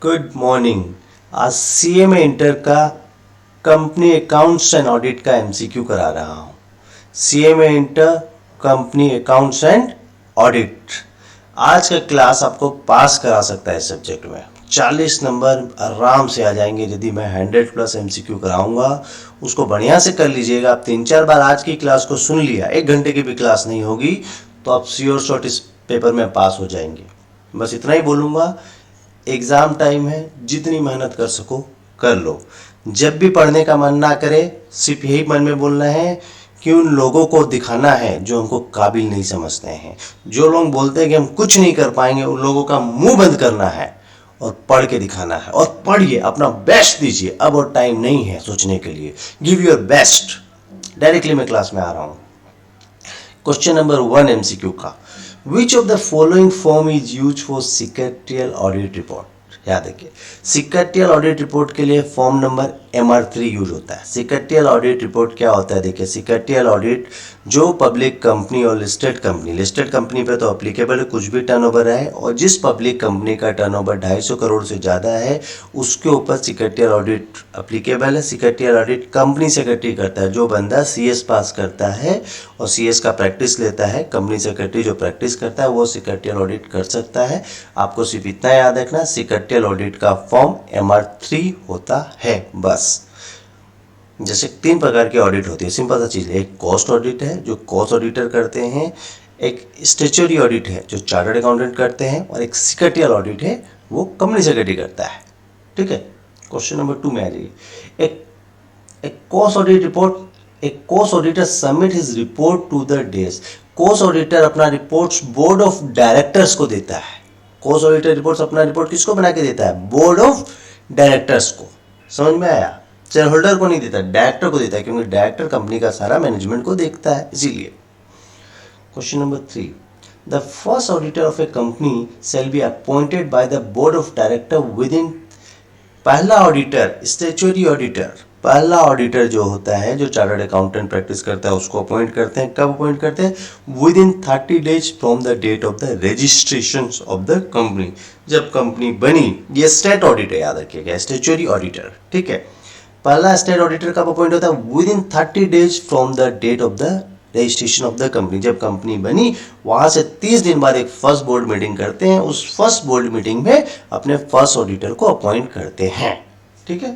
Good morning. आज CMA inter का company accounts and audit का एमसीक्यू करा रहा हूँ। CMA inter company accounts and audit आज का क्लास आपको पास करा सकता है। इस सब्जेक्ट में 40 नंबर आराम से आ जाएंगे यदि मैं 100+ एमसीक्यू कराऊंगा। उसको बढ़िया से कर लीजिएगा। आप 3-4 बार आज की क्लास को सुन लिया, 1 घंटे की भी क्लास नहीं होगी तो आप श्योर शॉट इस पेपर में पास हो जाएंगे। बस इतना ही बोलूँगा। एग्ज़ाम टाइम है, जितनी मेहनत कर सको कर लो। जब भी पढ़ने का मन ना करे सिर्फ यही मन में बोलना है कि उन लोगों को दिखाना है जो हमको काबिल नहीं समझते हैं। जो लोग बोलते हैं कि हम कुछ नहीं कर पाएंगे, उन लोगों का मुंह बंद करना है और पढ़ के दिखाना है। और पढ़िए, अपना बेस्ट दीजिए। अब और टाइम नहीं है सोचने के लिए। Give your best. डायरेक्टली मैं क्लास में आ रहा हूँ। क्वेश्चन नंबर 1 एमसीक्यू का, which of the following form is use for secretarial audit report. याद रखिए, सिक्रेटरियल ऑडिट रिपोर्ट के लिए फॉर्म नंबर MR3 यूज होता है। सिक्रेटरियल ऑडिट रिपोर्ट क्या होता है? देखिए, सिक्रेटरियल ऑडिट जो पब्लिक कंपनी और लिस्टेड कंपनी पे तो अप्लीकेबल है, कुछ भी टर्नओवर है, और जिस पब्लिक कंपनी का टर्नओवर 250 करोड़ से ज़्यादा है उसके ऊपर सिक्रेटरियल ऑडिट अप्लीकेबल है। सिक्रेटरियल ऑडिट कंपनी सेक्रेटरी करता है। जो बंदा CS पास करता है और CS का प्रैक्टिस लेता है, कंपनी सेक्रेटरी जो प्रैक्टिस करता है वो सिक्रेटरियल ऑडिट कर सकता है। आपको सिर्फ इतना याद रखना, सिक्रेटरियल ऑडिट का फॉर्म MR3 होता है बस। जैसे 3 प्रकार की ऑडिट होती है, सिंपल सा चीज़ है। एक कॉस्ट ऑडिट है जो कॉस्ट ऑडिटर करते हैं, एक स्टैट्यूटरी ऑडिट है जो चार्टर्ड अकाउंटेंट करते हैं, और एक सिक्रेटरियल ऑडिट है वो कंपनी सेक्रेटरी करता है। ठीक है, क्वेश्चन नंबर 2 में आ जाइए। एक कॉस्ट ऑडिट रिपोर्ट, एक cost auditor submit his report to the desk. Cost auditor अपना रिपोर्ट्स बोर्ड ऑफ डायरेक्टर्स को देता है। कॉस्ट ऑडिटर रिपोर्ट्स अपना रिपोर्ट किसको बना के देता है? बोर्ड ऑफ डायरेक्टर्स को। समझ में आया? शेयर होल्डर को नहीं देता, डायरेक्टर को देता है, क्योंकि डायरेक्टर कंपनी का सारा मैनेजमेंट को देखता है, इसीलिए। Question number 3, the first auditor of a company shall be appointed by the board of director with in. पहला ऑडिटर स्टैट्यूटरी ऑडिटर, पहला ऑडिटर जो होता है जो चार्टर्ड अकाउंटेंट प्रैक्टिस करता है उसको अपॉइंट करते हैं। कब अपॉइंट करते हैं? Within 30 days from the date of the registration of the company. जब कंपनी बनी। ये स्टेट ऑडिटर, याद रखिएगा, स्टैट्यूटरी ऑडिटर। ठीक है, पहला स्टेट ऑडिटर कब अपॉइंट होता है? Within 30 days from the date of the registration of the company. जब कंपनी बनी वहां से 30 दिन बाद एक फर्स्ट बोर्ड मीटिंग करते हैं। उस फर्स्ट बोर्ड मीटिंग में अपने फर्स्ट ऑडिटर को अपॉइंट करते हैं। ठीक है,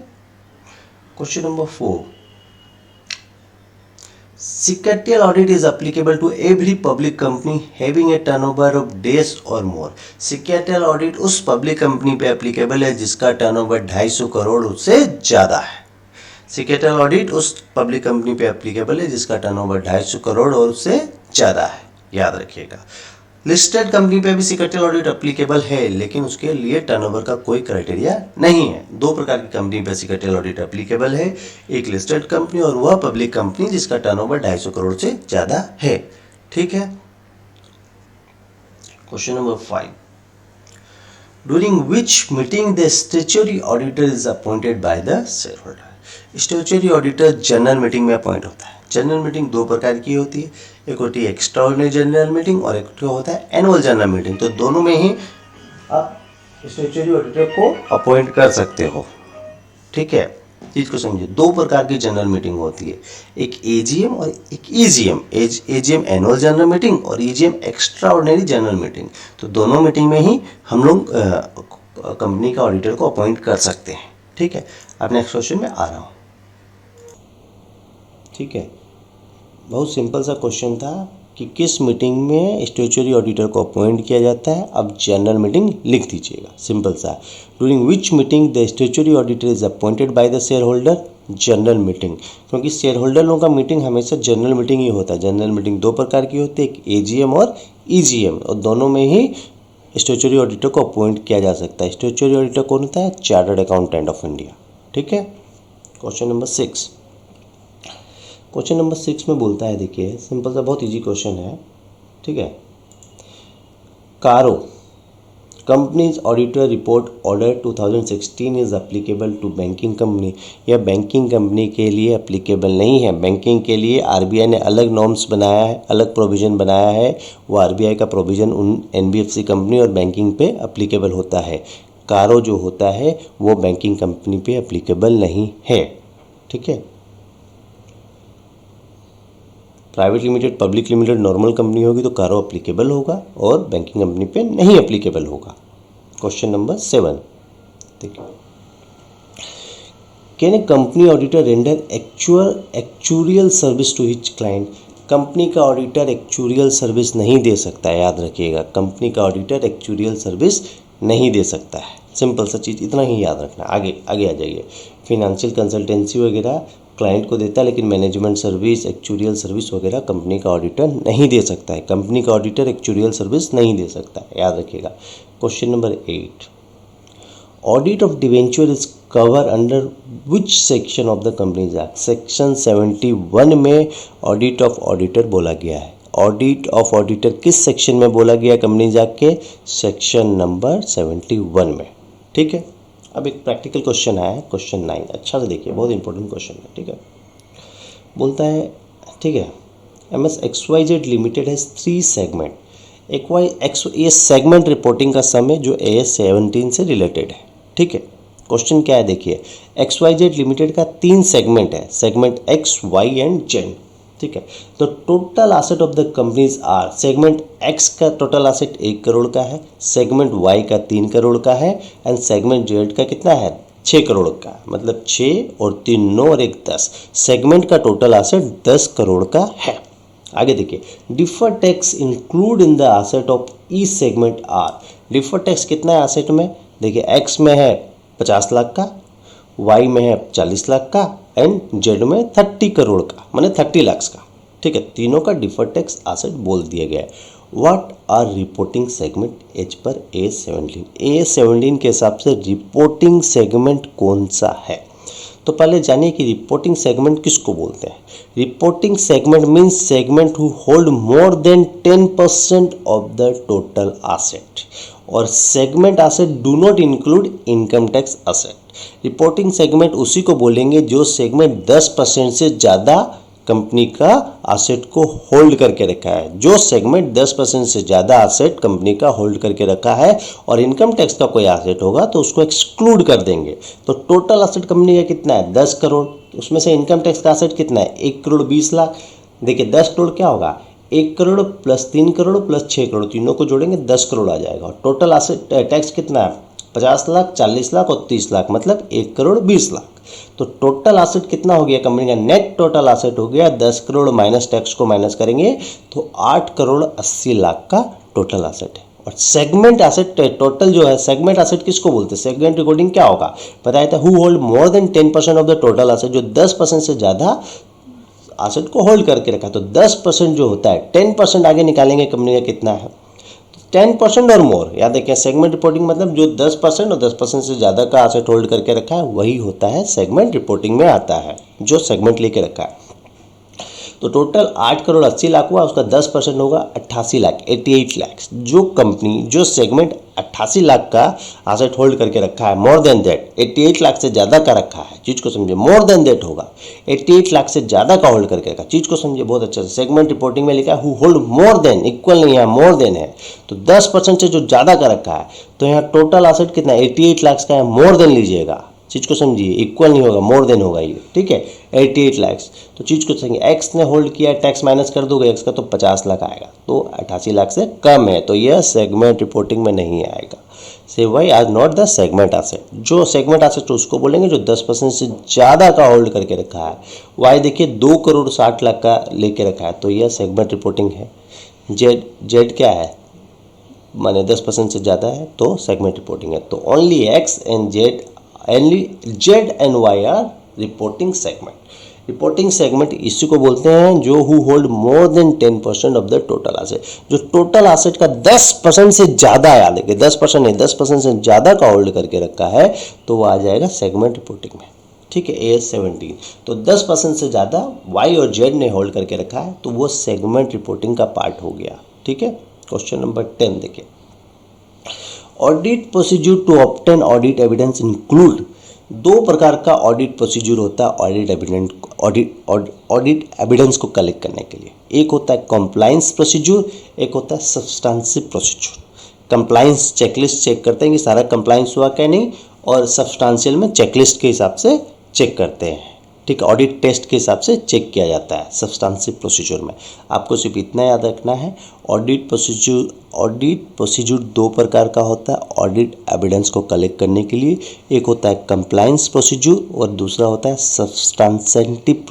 question number 4, Secretarial audit is applicable to every public company having a turnover of days or more. Secretarial audit उस पब्लिक कंपनी पे एप्लीकेबल है जिसका टर्नओवर 250 करोड़ उससे ज़्यादा है। Secretarial audit उस पब्लिक कंपनी पे एप्लीकेबल है जिसका टर्नओवर 250 करोड़ और उससे ज़्यादा है, याद रखिएगा। लिस्टेड कंपनी पे भी सिक्रेटरियल ऑडिट एप्लीकेबल है, लेकिन उसके लिए टर्नओवर का कोई क्राइटेरिया नहीं है। 2 प्रकार की कंपनी पे सिक्रेटरियल ऑडिट एप्लीकेबल है, एक लिस्टेड कंपनी और वह पब्लिक कंपनी जिसका टर्नओवर 250 करोड़ से ज़्यादा है। ठीक है, question number 5, during which meeting the statutory auditor is appointed by the share holder. Statutory auditor general meeting में अपॉइंट होता है। जनरल मीटिंग 2 प्रकार की होती है, एक होती है एक्स्ट्राऑर्डिनरी जनरल मीटिंग और एक होता है एनुअल जनरल मीटिंग। तो दोनों में ही आप स्टैट्यूटरी ऑडिटर को अपॉइंट कर सकते हो। ठीक है, चीज को समझिए। 2 प्रकार की जनरल मीटिंग होती है, एक AGM और एक EGM। AGM annual general meeting और EGM एक्स्ट्राऑर्डिनरी जनरल मीटिंग। तो दोनों मीटिंग में ही हम लोग कंपनी का ऑडिटर को अपॉइंट कर सकते हैं। ठीक है, अब नेक्स्ट क्वेश्चन में आ रहा हूँ। ठीक है, बहुत सिंपल सा क्वेश्चन था कि किस मीटिंग में स्टैट्यूटरी ऑडिटर को अपॉइंट किया जाता है। अब जनरल मीटिंग लिख दीजिएगा, सिंपल सा। During which meeting the statutory auditor is appointed by the share holder. General meeting, क्योंकि शेयर होल्डर लोगों का मीटिंग हमेशा जनरल मीटिंग ही होता है। जनरल मीटिंग 2 प्रकार की होती है, एक AGM और EGM, और दोनों में ही स्टैट्यूटरी ऑडिटर को अपॉइंट किया जा सकता है। स्टैट्यूटरी ऑडिटर कौन होता है? Chartered accountant of India. ठीक है, क्वेश्चन नंबर 6। क्वेश्चन नंबर 6 में बोलता है, देखिए सिंपल सा बहुत इजी क्वेश्चन है। ठीक है, CARO companies auditor report order 2016 is applicable to banking company. यह बैंकिंग कंपनी के लिए एप्लीकेबल नहीं है। बैंकिंग के लिए RBI ने अलग नॉर्म्स बनाया है, अलग प्रोविज़न बनाया है। वो RBI का प्रोविज़न उन NBFC कंपनी और बैंकिंग पे एप्लीकेबल होता है। कारो जो होता है वो बैंकिंग कंपनी पे एप्लीकेबल नहीं है। ठीक है, private limited, public limited, normal company होगी तो कारो एप्लीकेबल होगा और बैंकिंग कंपनी पे नहीं एप्लीकेबल होगा। क्वेश्चन नंबर 7 देखिए, can a company auditor render actuarial service to his client? Company का ऑडिटर एक्चुरियल सर्विस नहीं दे सकता है, याद रखिएगा, कंपनी का ऑडिटर एक्चुरियल सर्विस नहीं दे सकता है। सिंपल सा चीज़, इतना ही याद रखना। आगे आगे आ जाइए, फिनेंशियल कंसल्टेंसी वगैरह क्लाइंट को देता है, लेकिन मैनेजमेंट सर्विस, एक्चुरियल सर्विस वगैरह कंपनी का ऑडिटर नहीं दे सकता है। कंपनी का ऑडिटर एक्चुरियल सर्विस नहीं दे सकता है, याद रखिएगा। Question number 8, audit of debenture is cover under which section of the companies act? Section 71 में ऑडिट ऑफ ऑडिटर बोला गया है। ऑडिट ऑफ ऑडिटर किस सेक्शन में बोला गया कंपनीज एक्ट के? सेक्शन नंबर 71 में। ठीक है, अब एक प्रैक्टिकल क्वेश्चन आया है, क्वेश्चन 9, अच्छा से देखिए, बहुत इंपॉर्टेंट क्वेश्चन है। ठीक है, बोलता है, ठीक है, MS XYZ लिमिटेड है 3 सेगमेंट। ये सेगमेंट रिपोर्टिंग का सम है जो AS 17 से रिलेटेड है। ठीक है, क्वेश्चन क्या है देखिए, XYZ लिमिटेड का 3 सेगमेंट है, segment X, Y and Z। ठीक है, तो total asset of the companies are, segment X का टोटल एसेट 1 करोड़ का है, सेगमेंट Y का 3 करोड़ का है एंड सेगमेंट Z का कितना है? 6 करोड़ का, मतलब 6 और 3 9 और 1 10, सेगमेंट का टोटल एसेट 10 करोड़ का है। आगे देखिए, defer tax include in the asset of each segment are. Defer tax कितना है एसेट में? देखिए, X में है 50 लाख का, Y में है 40 लाख का एंड Z में 30 करोड़ का, माने 30 लाख का। ठीक है, तीनों का डिफर टैक्स एसेट बोल दिया गया है। What are reporting segment as per A17? A17 के हिसाब से रिपोर्टिंग सेगमेंट कौन सा है? तो पहले जानिए कि रिपोर्टिंग सेगमेंट किसको बोलते हैं। Reporting segment means segment who hold more than 10% of the total asset, और segment asset do not include income tax asset. Reporting segment उसी को बोलेंगे जो सेगमेंट 10% से ज़्यादा कंपनी का एसेट को होल्ड करके रखा है। जो सेगमेंट 10% से ज़्यादा एसेट कंपनी का होल्ड करके रखा है और इनकम टैक्स का कोई एसेट होगा तो उसको एक्सक्लूड कर देंगे। तो टोटल एसेट कंपनी का कितना है? 10 करोड़, उसमें से इनकम टैक्स का एसेट कितना है? 1 करोड़ 20 लाख। देखिए 10 करोड़ क्या होगा? 1 करोड़ प्लस 3 करोड़ प्लस 6 करोड़, तीनों को जोड़ेंगे 10 करोड़ आ जाएगा। और टोटल एसेट टैक्स कितना है? 50 लाख, 40 लाख और 30 लाख, मतलब 1 करोड़ 20 लाख। तो टोटल एसेट कितना हो गया कंपनी का? नेट टोटल एसेट हो गया 10 करोड़ माइनस टैक्स को माइनस करेंगे तो 8 करोड़ 80 लाख का टोटल एसेट है। और सेगमेंट एसेट टोटल जो है, सेगमेंट एसेट किसको बोलते हैं? सेगमेंट रिकॉर्डिंग क्या होगा बताया था? Who hold more than 10% of the total asset, जो 10% से ज़्यादा एसेट को होल्ड करके रखा। तो 10% जो होता है, 10% आगे निकालेंगे कंपनी का कितना है? 10% और मोर, याद रखें सेगमेंट रिपोर्टिंग मतलब जो 10% और 10% से ज़्यादा का एसेट होल्ड करके रखा है वही होता है सेगमेंट रिपोर्टिंग में आता है, जो सेगमेंट लेके रखा है। तो टोटल 8 करोड़ 80 लाख हुआ, उसका 10% होगा 88 लाख, 88 लाख। जो कंपनी जो सेगमेंट 88 लाख का एसेट होल्ड करके रखा है, मोर देन दैट 88 लाख से ज़्यादा का रखा है, चीज़ को समझिए, मोर देन दैट होगा 88 लाख से ज़्यादा का होल्ड करके रखा, चीज़ को समझिए बहुत अच्छे से। सेगमेंट रिपोर्टिंग में लिखा है who hold more then, equal नहीं है, मोर देन है, तो 10% से जो ज़्यादा का रखा है, तो यहाँ टोटल एसेट कितना 88 लाख का है, मोर देन लीजिएगा, चीज़ को समझिए, इक्वल नहीं होगा, मोर देन होगा ये, ठीक है 88 लाख। तो चीज़ को समझिए, एक्स ने होल्ड किया है, टैक्स माइनस कर दोगे एक्स का तो 50 लाख आएगा, तो 88 लाख से कम है, तो यह सेगमेंट रिपोर्टिंग में नहीं आएगा। से Y are not the segment asset. जो सेगमेंट एसेट उसको बोलेंगे जो 10% से ज़्यादा का होल्ड करके रखा है। वाई देखिए 2 करोड़ 60 लाख का लेके रखा है, तो यह सेगमेंट रिपोर्टिंग है। जेड क्या है, माने 10% से ज़्यादा है तो सेगमेंट रिपोर्टिंग है। तो only X and Z, Z and Y are reporting segment. Reporting segment इसी को बोलते हैं जो who hold more than 10% of the total asset. जो टोटल एसेट का 10% से ज़्यादा है, देखिए 10% नहीं 10% से ज़्यादा का होल्ड करके रखा है तो वो आ जाएगा सेगमेंट रिपोर्टिंग में, ठीक है। AS 17 तो 10% से ज़्यादा वाई और जेड ने होल्ड करके रखा है तो वो सेगमेंट रिपोर्टिंग का पार्ट हो गया, ठीक है। क्वेश्चन नंबर 10 देखिए, audit procedure to obtain audit evidence include. 2 प्रकार का ऑडिट प्रोसीजर होता है ऑडिट एविडेंस को कलेक्ट करने के लिए। एक होता है कंप्लायंस प्रोसीजर, एक होता है substantive procedure. Compliance checklist check करते हैं कि सारा कंप्लाइंस हुआ क्या नहीं, और सब्सटेंशियल में चेकलिस्ट के हिसाब से चेक करते हैं। ठीक है, ऑडिट टेस्ट के हिसाब से चेक किया जाता है सब्सटेंशियल प्रोसीजर में। आपको सिर्फ इतना याद रखना है, ऑडिट प्रोसीजर दो प्रकार का होता है ऑडिट एविडेंस को कलेक्ट करने के लिए। एक होता है कंप्लायंस प्रोसीजर और दूसरा होता है सब्सटेंटिव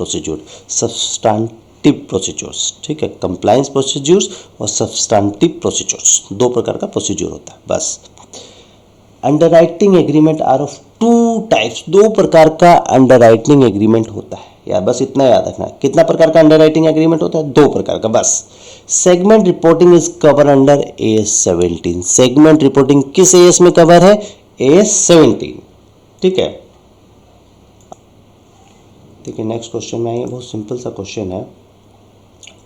प्रोसीजर्स। ठीक है, कंप्लायंस प्रोसीजर्स और सब्सटेंटिव प्रोसीजर्स, दो प्रकार का प्रोसीजर होता है बस। Underwriting agreement are of two types, दो प्रकार का अंडरराइटिंग एग्रीमेंट होता है यार, बस इतना याद रखना। कितना प्रकार का अंडरराइटिंग एग्रीमेंट होता है? दो प्रकार का बस। Segment reporting is cover under AS 17। Segment reporting किस AS में कवर है? AS 17। ठीक है, देखिए नेक्स्ट क्वेश्चन में आइए, बहुत सिंपल सा क्वेश्चन है।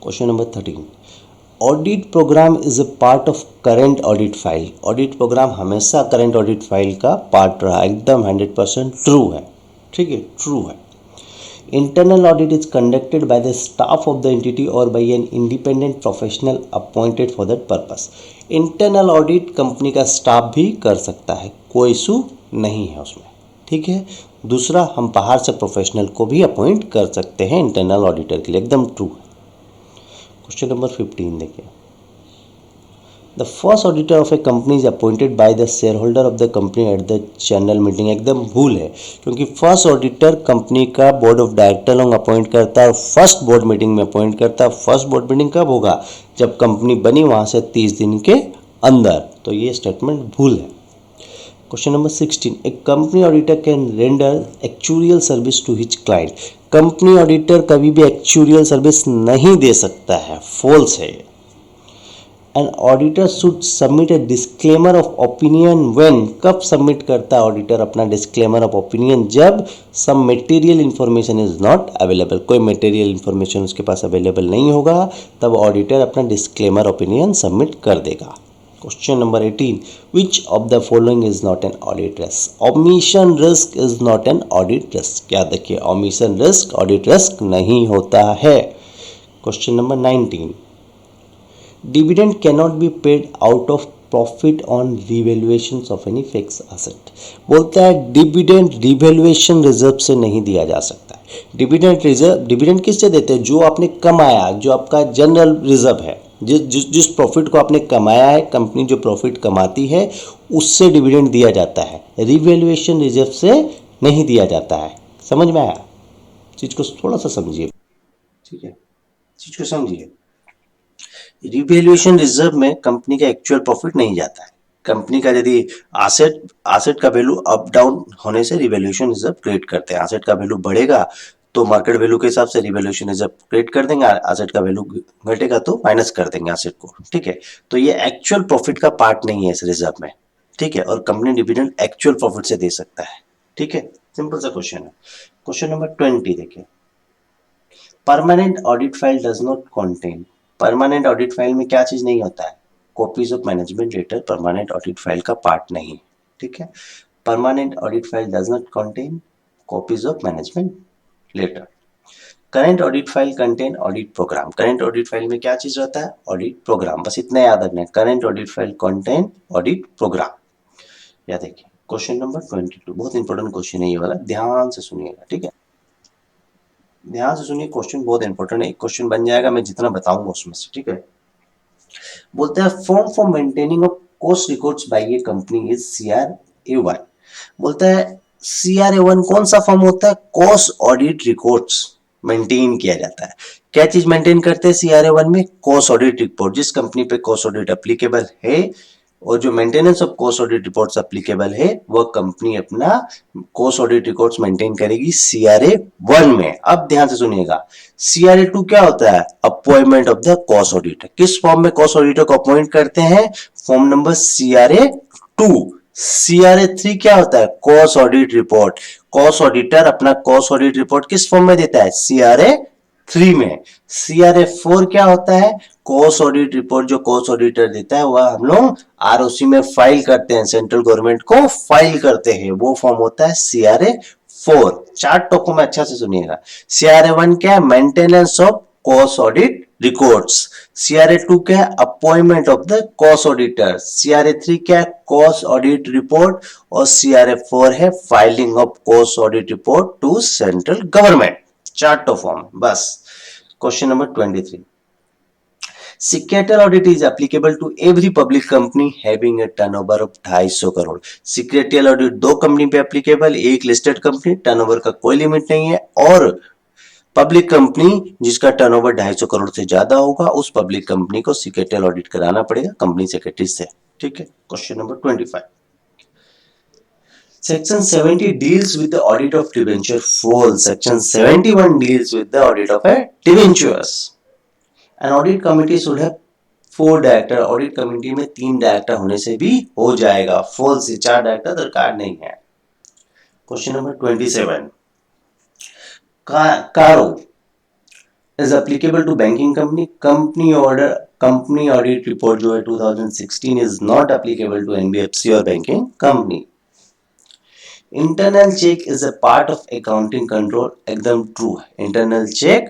Question number 13, audit program is a part of current audit file. Audit program हमेशा करेंट ऑडिट फाइल का पार्ट रहा, एकदम 100% ट्रू है। ठीक है, ट्रू है। Internal audit is conducted by the staff of the entity और by an independent professional appointed for that purpose. Internal audit company का स्टाफ भी कर सकता है, कोई इशू नहीं है उसमें। ठीक है, दूसरा हम बाहर से प्रोफेशनल को भी अपॉइंट कर सकते हैं इंटरनल ऑडिटर के लिए, एकदम ट्रू है। क्वेश्चन नंबर 15 देखिए, the first auditor of a company is appointed by the shareholder of the company at the general meeting. एकदम भूल है, क्योंकि फर्स्ट ऑडिटर कंपनी का बोर्ड ऑफ डायरेक्टर लोग अपॉइंट करता है और फर्स्ट बोर्ड मीटिंग में अपॉइंट करता है। फर्स्ट बोर्ड मीटिंग कब होगा? जब कंपनी बनी वहां से 30 दिन के अंदर। तो ये स्टेटमेंट भूल है। Question number 16, a company auditor can render actuarial service to his client. Company auditor कभी भी एक्चुरियल सर्विस नहीं दे सकता है, फॉल्स है। An auditor should submit a disclaimer of opinion when, कब सबमिट करता है ऑडिटर अपना डिस्क्लेमर ऑफ ओपिनियन? जब some material information is not available, कोई मटेरियल इंफॉर्मेशन उसके पास अवेलेबल नहीं होगा, तब ऑडिटर अपना डिस्क्लेमर ओपिनियन सबमिट कर देगा। Question number 18, which of the following is not an audit risk? Omission risk is not an audit risk. याद रखिए, ओमिशन रिस्क ऑडिट रिस्क नहीं होता है। Question number 19, dividend cannot be paid out of profit on revaluation of any fix asset. बोलता है dividend revaluation reserve से नहीं दिया जा सकता है। डिविडेंड किससे देते हैं? जो आपने कमाया, जो आपका जनरल रिजर्व है, जिस प्रॉफिट को आपने कमाया है, कंपनी जो प्रॉफिट कमाती है उससे डिविडेंड दिया जाता है, रिवैल्यूएशन रिजर्व से नहीं दिया जाता है। समझ में आया? चीज को थोड़ा सा समझिए। ठीक है, चीज को समझिए। रिवैल्यूएशन रिजर्व में कंपनी का एक्चुअल प्रॉफिट नहीं जाता है। कंपनी का यदि एसेट का वैल्यू अप डाउन होने से रिवैल्यूएशन रिजर्व क्रिएट करते हैं। एसेट का वैल्यू बढ़ेगा तो मार्केट वैल्यू के हिसाब से रिवैल्यूएशन रिजर्व क्रिएट कर देंगे, एसेट का वैल्यू घटेगा तो माइनस कर देंगे एसेट को। ठीक है, तो ये एक्चुअल प्रॉफिट का पार्ट नहीं है इस रिजर्व में। ठीक है, और कंपनी डिविडेंड एक्चुअल प्रॉफिट से दे सकता है। ठीक है, सिंपल सा क्वेश्चन है। क्वेश्चन नंबर 20 देखिए, permanent audit file does not contain. Permanent audit file में क्या चीज नहीं होता है? Copies of management letter permanent audit file का पार्ट नहीं है। ठीक है, permanent audit file does not contain copies of management letter. Current audit file contain audit program. Current audit file में क्या चीज रहता है? Audit program. बस इतना याद रखना है, current audit file contain audit program. या देखिए क्वेश्चन नंबर 22, बहुत इंपॉर्टेंट क्वेश्चन है ये वाला, ध्यान से सुनिएगा। ठीक है, ध्यान से सुनिए, क्वेश्चन बहुत इंपॉर्टेंट है। एक क्वेश्चन बन जाएगा मैं जितना बताऊंगा उसमें से। ठीक है, बोलते हैं form for maintaining of cost records by a company is CRA1। बोलता है CRA1 कौन सा फॉर्म होता है? कॉस्ट ऑडिट रिकॉर्ड्स मेंटेन किया जाता है। क्या चीज मेंटेन करते हैं CRA1 में? Cost audit report. जिस कंपनी पे कॉस्ट ऑडिट एप्लीकेबल है और जो maintenance of cost audit reports applicable है, वह कंपनी अपना कॉस्ट ऑडिट रिकॉर्ड्स मेंटेन करेगी CRA1 में। अब ध्यान से सुनिएगा, CRA2 क्या होता है? Appointment of the cost auditor. किस फॉर्म में कॉस्ट ऑडिटर को अपॉइंट करते हैं? Form number CRA2। CRA3 क्या होता है? Cost audit report. Cost auditor अपना कॉस्ट ऑडिट रिपोर्ट किस फॉर्म में देता है? CRA3 में। CRA4 क्या होता है? कॉस्ट ऑडिट रिपोर्ट जो कॉस्ट ऑडिटर देता है वह हम लोग ROC में फाइल करते हैं, सेंट्रल गवर्नमेंट को फाइल करते हैं, वो फॉर्म होता है CRA4। चार टोकों में अच्छा से सुनिएगा। CRA1 क्या है? Maintenance of cost audit records. CRA 2 क्या है? Appointment of the cost auditor. CRA 3 क्या है? Cost audit report. और CRA 4 है filing of cost audit report to central government. चार्टो फॉर्म बस। Question number 23, Secretarial audit is applicable to every public company having a turnover of 250 crore. Secretarial audit दो company पे applicable, एक listed company, turnover का कोई limit नहीं है, और पब्लिक कंपनी जिसका टर्नओवर 250 करोड़ से ज्यादा होगा, उस पब्लिक कंपनी को सेक्रेटरियल ऑडिट कराना पड़ेगा कंपनी सेक्रेटरी से। ठीक है। Question number 25, Section 70 deals with the audit of debenture falls. Section 71 deals with the audit of a debentures. An audit committee should have 4 director. Audit committee में 3 director होने से भी हो जाएगा। फॉल से 4 डायरेक्टर दरकार नहीं है। क्वेश्चन नंबर 27, कारो is applicable to banking company. Company audit report जो है 2016 is not applicable to NBFC और banking company. Internal check is a part of accounting control. एकदम ट्रू है, इंटरनल चेक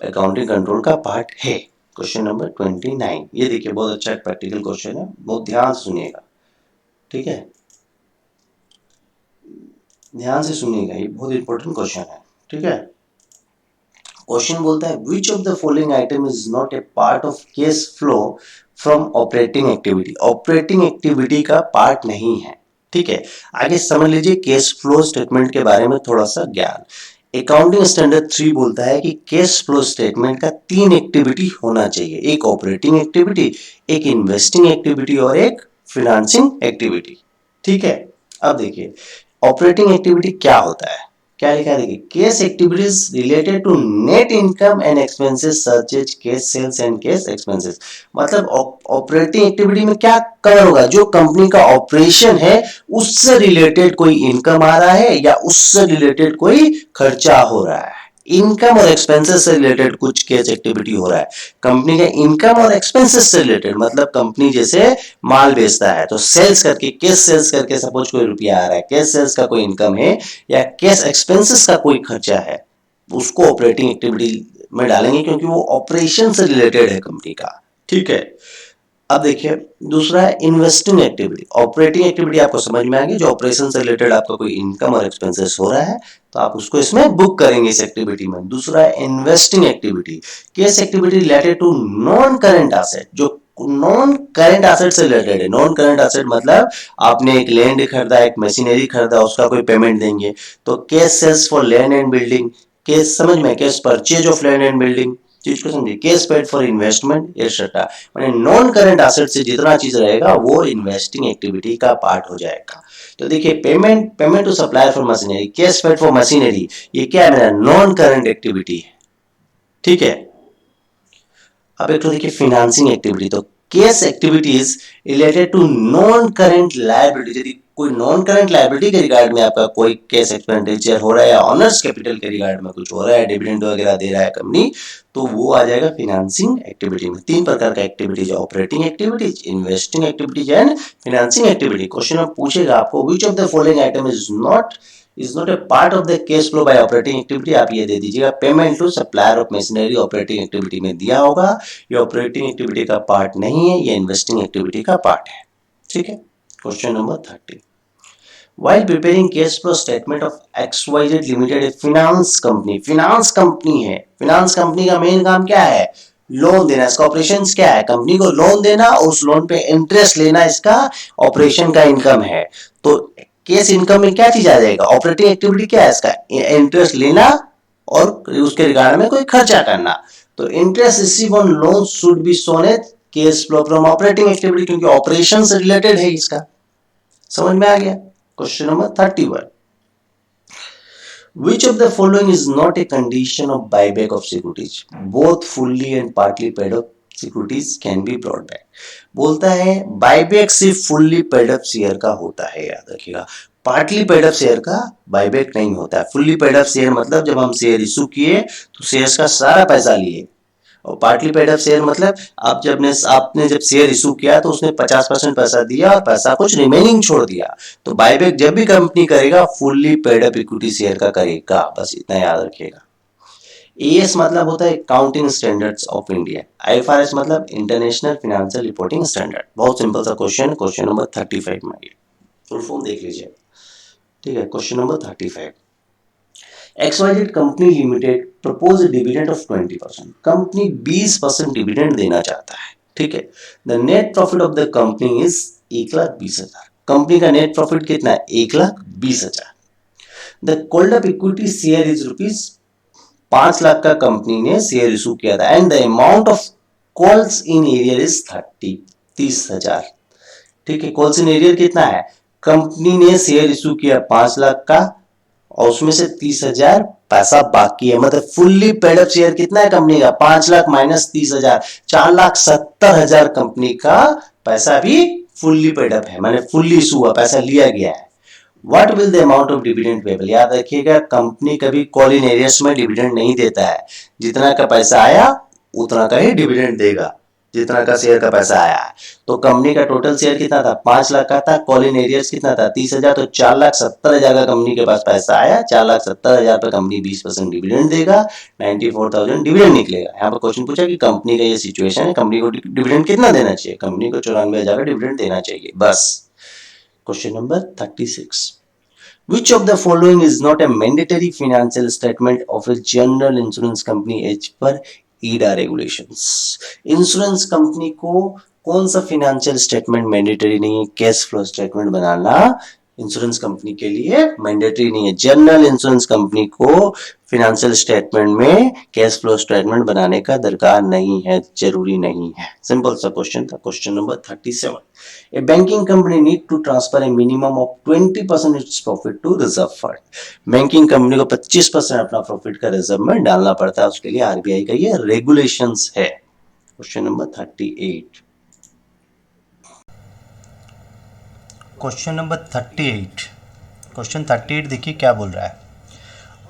अकाउंटिंग कंट्रोल का पार्ट है। Question number 29, ये देखिए बहुत अच्छा एक प्रैक्टिकल क्वेश्चन है, बहुत ध्यान से सुनिएगा। ठीक है, ध्यान से सुनिएगा, ये बहुत इंपॉर्टेंट क्वेश्चन है। ठीक है, क्वेश्चन बोलता है विच of the following item is not a part of cash flow from operating activity. Operating activity का पार्ट नहीं है। ठीक है, आगे समझ लीजिए कैश फ्लो स्टेटमेंट के बारे में थोड़ा सा ज्ञान। अकाउंटिंग स्टैंडर्ड 3 बोलता है कि कैश फ्लो स्टेटमेंट का 3 एक्टिविटी होना चाहिए, एक ऑपरेटिंग एक्टिविटी, एक इन्वेस्टिंग एक्टिविटी और एक फिनेंसिंग एक्टिविटी। ठीक है, अब देखिए ऑपरेटिंग एक्टिविटी क्या होता है, क्या लिखा है देखिए, cash activities related to net income and expenses such as cash sales and cash expenses. मतलब ऑपरेटिंग एक्टिविटी में क्या कवर होगा, जो कंपनी का ऑपरेशन है उससे रिलेटेड कोई इनकम आ रहा है या उससे रिलेटेड कोई खर्चा हो रहा है। इनकम और एक्सपेंसेस से रिलेटेड कुछ कैश एक्टिविटी हो रहा है, कंपनी का इनकम और एक्सपेंसेस से रिलेटेड, मतलब कंपनी जैसे माल बेचता है तो सेल्स करके, कैश सेल्स करके सपोज कोई रुपया आ रहा है, कैश सेल्स का कोई इनकम है या कैश एक्सपेंसेस का कोई खर्चा है, उसको ऑपरेटिंग एक्टिविटी में डालेंगे क्योंकि वो ऑपरेशन से रिलेटेड है कंपनी का। ठीक है, अब देखिए दूसरा है इन्वेस्टिंग एक्टिविटी। ऑपरेटिंग एक्टिविटी आपको समझ में आ गई, जो ऑपरेशन से रिलेटेड आपका कोई इनकम और एक्सपेंसेस हो रहा है तो आप उसको इसमें बुक करेंगे इस एक्टिविटी में। दूसरा है investing activity, cash activity related to non current asset, जो नॉन करेंट एसेट से रिलेटेड है। नॉन करेंट एसेट मतलब आपने एक लैंड खरीदा, एक मशीनरी खरीदा, उसका कोई पेमेंट देंगे, तो cash sales for land and building, cash समझ में, cash purchase of land and building, चीज को समझिए, cash paid for investment etcetera. माने नॉन करंट एसेट से जितना चीज रहेगा वो इन्वेस्टिंग एक्टिविटी का पार्ट हो जाएगा। तो देखिए payment to supplier for machinery, cash paid for machinery, ये क्या है मेरा नॉन करंट एक्टिविटी है। ठीक है, अब एक तो देखिए फाइनेंसिंग एक्टिविटी, तो cash activities related to non current liability. यदि कोई नॉन करंट लायबिलिटी के रिगार्ड में आपका कोई कैश एक्सपेंडिचर हो रहा है या ऑनर्स कैपिटल के रिगार्ड में कुछ हो रहा है, डिविडेंड वगैरह दे रहा है कंपनी, तो वो आ जाएगा फाइनेंसिंग एक्टिविटी में। 3 प्रकार का activities, operating activities, investing activities and financing activity. Question में पूछेगा आपको which of the following item is not a part of the cash flow by operating activity. आप ये दे दीजिएगा, payment to supplier of machinery operating activity में दिया होगा, ये ऑपरेटिंग एक्टिविटी का पार्ट नहीं है, ये इन्वेस्टिंग एक्टिविटी का पार्ट है। ठीक है, question number 30, While preparing cash flow statement of XYZ Limited, a finance company है, finance कंपनी का मेन काम क्या है, लोन देना। इसका ऑपरेशन क्या है, कंपनी को लोन देना, उस लोन पे इंटरेस्ट लेना, इसका ऑपरेशन का इनकम है। तो कैश इनकम में क्या चीज आ जाएगा, ऑपरेटिंग एक्टिविटी क्या है इसका, इंटरेस्ट लेना और उसके रिगार्ड में कोई खर्चा करना। तो interest receive on loan should be shown as cash flow from operating activity, क्योंकि ऑपरेशन से रिलेटेड है इसका। समझ में आ गया। Question number 31. Which of the following is not a condition of buyback of securities? Both fully and partly paid up securities can be brought back. बोलता है buyback सिर्फ फुल्ली पेड अप शेयर का होता है, याद रखिएगा। पार्टली पेड अप शेयर का buyback नहीं होता है। फुल्ली पेड अप शेयर मतलब जब हम शेयर इशू किए तो शेयर्स का सारा पैसा लिए, और पार्टली पेड अप शेयर मतलब आपने जब शेयर इशू किया तो उसने 50% पैसा दिया और पैसा कुछ रिमेनिंग छोड़ दिया। तो बायबैक जब भी कंपनी करेगा fully paid up equity share का करेगा, बस इतना याद रखिएगा। एएस मतलब होता है accounting standards of India, IFRS मतलब इंटरनेशनल फाइनेंशियल रिपोर्टिंग स्टैंडर्ड। बहुत सिंपल सा क्वेश्चन, क्वेश्चन नंबर 35 में फुल फॉर्म देख लीजिए। ठीक है, question number 35, XYZ company limited propose dividend of 20%, company 20% dividend देना चाहता है। ठीक है, the net profit of the company is 1,20,000, company का नेट प्रॉफिट कितना है 1,20,000। The called up equity share is rupees 5 lakh का कंपनी ने शेयर इशू किया था and the amount of calls in arrear is 30,000। ठीक है, कॉल्स इन एरियर कितना है, कंपनी ने शेयर इशू किया 5 लाख का और उसमें से 30,000 पैसा बाकी है, मतलब फुल्ली पेड अप शेयर कितना है कंपनी का 5 लाख माइनस 30,000, 4,70,000 कंपनी का पैसा भी फुल्ली पेड अप है, माने फुल्ली इशू हुआ, पैसा लिया गया है। What will the amount of dividend payable, याद रखिएगा कंपनी कभी कॉल इन एरियर्स में डिविडेंड नहीं देता है, जितना का पैसा आया उतना का ही डिविडेंड देगा, जितना का शेयर का पैसा आया है। तो कंपनी का टोटल शेयर कितना था 5 लाख का था, कॉल इन एरियर्स कितना था 30,000, तो 4,70,000 का कंपनी के पास पैसा आया, 4,70,000 पर कंपनी 20% डिविडेंड देगा, 94,000 डिविडेंड निकलेगा। यहाँ पर क्वेश्चन पूछा कि कंपनी का ये सिचुएशन है, कंपनी को डिविडेंड कितना देना चाहिए, कंपनी को 94,000 का डिविडेंड देना चाहिए बस। Question number 36. Which of the following is not a mandatory financial statement of a general insurance company as per IRDA regulations? Insurance company को कौन सा फाइनेंशियल स्टेटमेंट मैंडेटरी नहीं है, कैश फ्लो स्टेटमेंट बनाना इंश्योरेंस कंपनी के लिए mandatory नहीं है। General insurance company को फाइनेंशियल स्टेटमेंट में कैश फ्लो स्टेटमेंट बनाने का दरकार नहीं है, जरूरी नहीं है। सिंपल सा क्वेश्चन था। Question number 37, A banking company need to transfer a minimum of 20% its profit to reserve fund. Banking company को 25% अपना प्रॉफिट का रिजर्व में डालना पड़ता है, उसके लिए आरबीआई का ये रेगुलेशंस है। Question number 38, question number 38, question 38 देखिए क्या बोल रहा है।